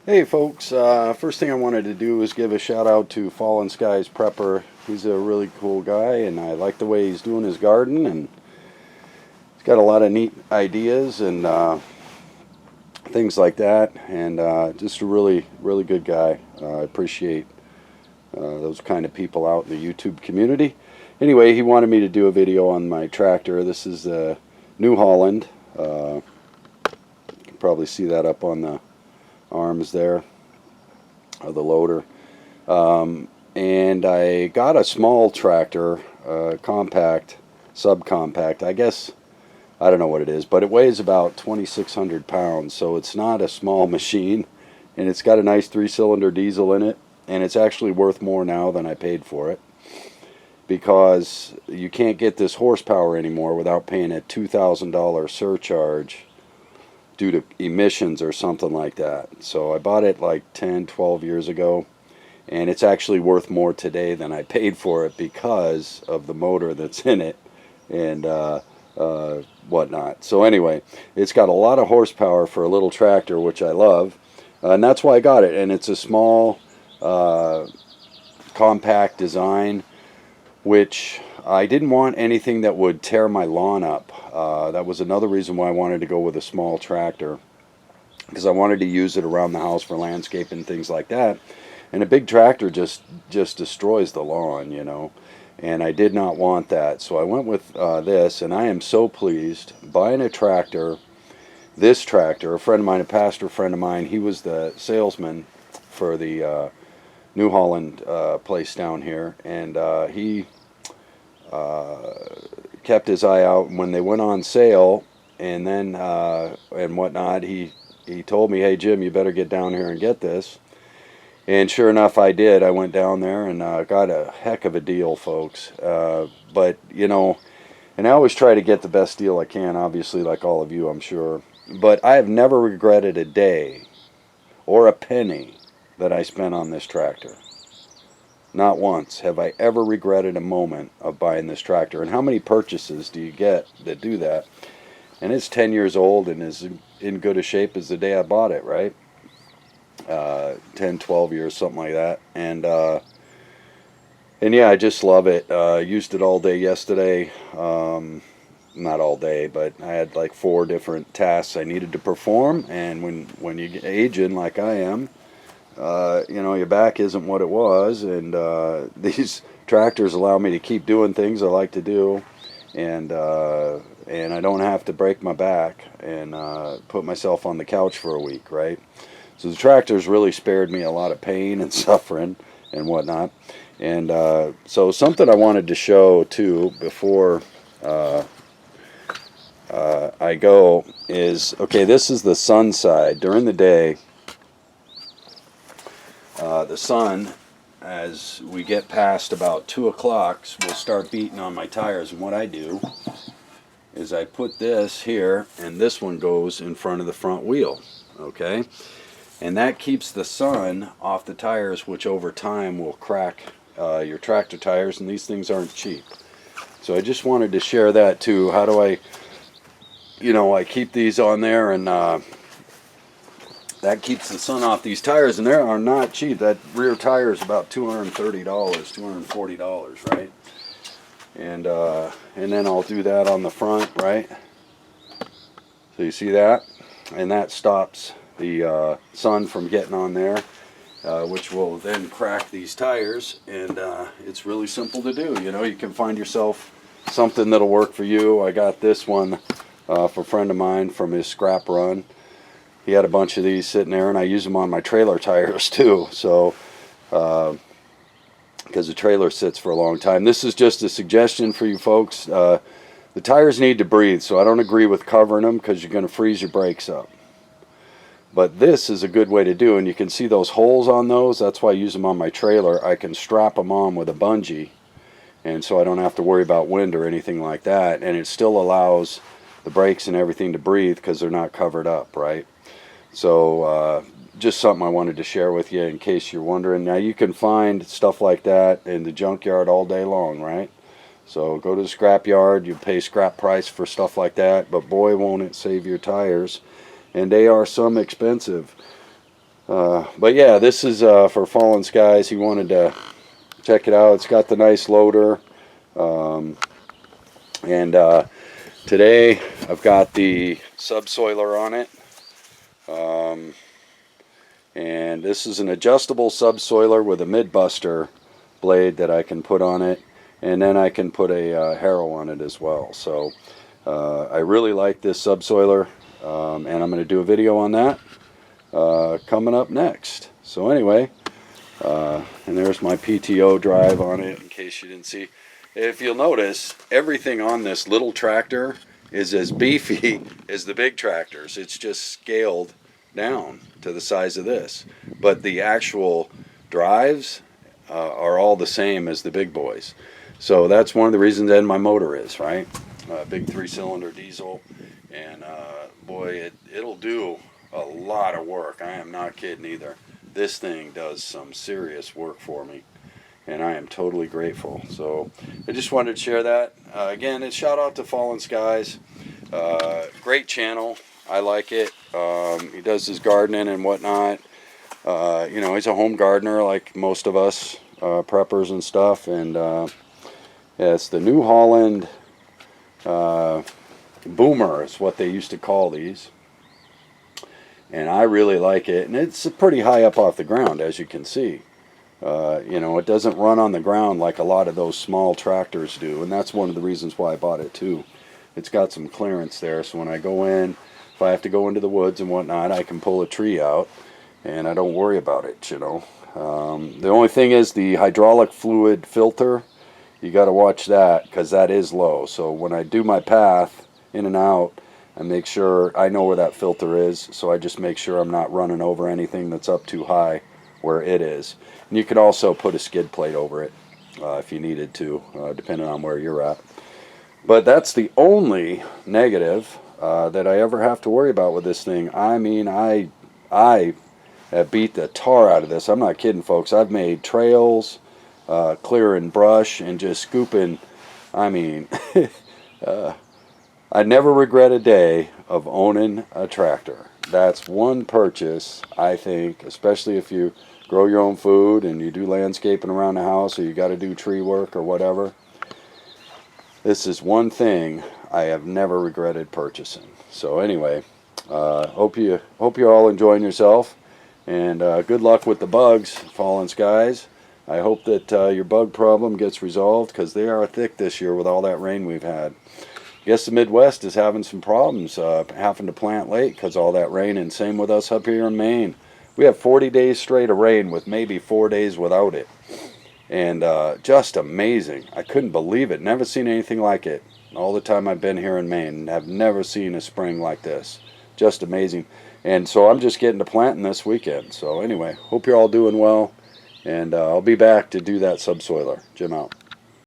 Hey folks, first thing I wanted to do is give a shout out to Fallenskyesprepper. He's a really cool guy and I like the way he's doing his garden, and he's got a lot of neat ideas and things like that, and just a really good guy. I appreciate those kind of people out in the YouTube community. Anyway, he wanted me to do a video on my tractor. This is the New Holland. You can probably see that up on the arms there of the loader, and I got a small tractor, compact, subcompact, I guess. I don't know what it is, but it weighs about 2,600 pounds, so it's not a small machine, and it's got a nice 3-cylinder diesel in it, and it's actually worth more now than I paid for it, because you can't get this horsepower anymore without paying a $2,000 surcharge due to emissions or something like that. So I bought it like 10-12 years ago, and it's actually worth more today than I paid for it because of the motor that's in it and whatnot. So anyway, it's got a lot of horsepower for a little tractor, which I love, and that's why I got it. And it's a small compact design, which I didn't want anything that would tear my lawn up. That was another reason why I wanted to go with a small tractor, because I wanted to use it around the house for landscaping and things like that. And a big tractor just destroys the lawn, you know, and I did not want that. So I went with this, and I am so pleased buying a tractor. This tractor, a friend of mine, a pastor friend of mine, he was the salesman for the New Holland place down here, and he kept his eye out, and when they went on sale and then and whatnot, he told me, hey Jim, you better get down here and get this. And sure enough, I did. I went down there and got a heck of a deal, folks. But you know, and I always try to get the best deal I can, obviously, like all of you, I'm sure, but I have never regretted a day or a penny that I spent on this tractor. Not once have I ever regretted a moment of buying this tractor. And how many purchases do you get that do that? And it's 10 years old and is in good a shape as the day I bought it, right? 10, 12 years, something like that. And yeah, I just love it. Used it all day yesterday. Not all day, but I had like 4 different tasks I needed to perform. And when you get aging like I am, you know, your back isn't what it was, and these tractors allow me to keep doing things I like to do, and I don't have to break my back and put myself on the couch for a week, right? So the tractors really spared me a lot of pain and suffering and whatnot. And so something I wanted to show too before I go is, okay, this is the sun side. During the day, the sun, as we get past about 2 o'clock, will start beating on my tires. And what I do is I put this here, and this one goes in front of the front wheel, okay? And that keeps the sun off the tires, which over time will crack your tractor tires, and these things aren't cheap. So I just wanted to share that too. How do I, you know, I keep these on there, and that keeps the sun off these tires, and they are not cheap. That rear tire is about $230, $240, right? And then I'll do that on the front, right? So you see that? And that stops the sun from getting on there, which will then crack these tires. And it's really simple to do. You know, you can find yourself something that'll work for you. I got this one for a friend of mine from his scrap run. He had a bunch of these sitting there, and I use them on my trailer tires too. So, because the trailer sits for a long time. This is just a suggestion for you folks. The tires need to breathe, so I don't agree with covering them because you're going to freeze your brakes up. But this is a good way to do, and you can see those holes on those. That's why I use them on my trailer. I can strap them on with a bungee, and so I don't have to worry about wind or anything like that. And it still allows the brakes and everything to breathe because they're not covered up, right? So just something I wanted to share with you in case you're wondering. Now you can find stuff like that in the junkyard all day long, right? So go to the scrap yard, you pay scrap price for stuff like that, but boy won't it save your tires. And they are some expensive. But yeah, this is for Fallen Skies. He wanted to check it out. It's got the nice loader. And today I've got the subsoiler on it. And this is an adjustable subsoiler with a mid-buster blade that I can put on it. And then I can put a harrow on it as well. So I really like this subsoiler. And I'm going to do a video on that coming up next. So anyway, and there's my PTO drive on it in case you didn't see. If you'll notice, everything on this little tractor is as beefy as the big tractors. It's just scaled down to the size of this. But the actual drives are all the same as the big boys. So that's one of the reasons that my motor is, right? Big 3-cylinder diesel. And boy, it'll do a lot of work. I am not kidding either. This thing does some serious work for me, and I am totally grateful. So I just wanted to share that. Again, it's shout out to Fallen Skies. Great channel. I like it. He does his gardening and whatnot. You know, he's a home gardener like most of us preppers and stuff. And yeah, it's the New Holland Boomer is what they used to call these. And I really like it. And it's pretty high up off the ground, as you can see. You know, it doesn't run on the ground like a lot of those small tractors do. And that's one of the reasons why I bought it too. It's got some clearance there. So when I go in, if I have to go into the woods and whatnot, I can pull a tree out. And I don't worry about it, you know. The only thing is the hydraulic fluid filter. You got to watch that because that is low. So when I do my path in and out, I make sure I know where that filter is, so I just make sure I'm not running over anything that's up too high where it is. And you could also put a skid plate over it if you needed to, depending on where you're at. But that's the only negative that I ever have to worry about with this thing. I mean, I have beat the tar out of this. I'm not kidding, folks. I've made trails, clearing brush, and just scooping. I mean, I never regret a day of owning a tractor. That's one purchase, I think, especially if you grow your own food and you do landscaping around the house or you got to do tree work or whatever. This is one thing I have never regretted purchasing. So anyway, hope you're all enjoying yourself, and good luck with the bugs, Fallen Skies. I hope that your bug problem gets resolved because they are thick this year with all that rain we've had. I guess the Midwest is having some problems having to plant late because all that rain, and same with us up here in Maine. We have 40 days straight of rain with maybe 4 days without it. And just amazing. I couldn't believe it. Never seen anything like it. All the time I've been here in Maine, I've never seen a spring like this. Just amazing. And so I'm just getting to planting this weekend. So anyway, hope you're all doing well. And I'll be back to do that subsoiler. Jim out.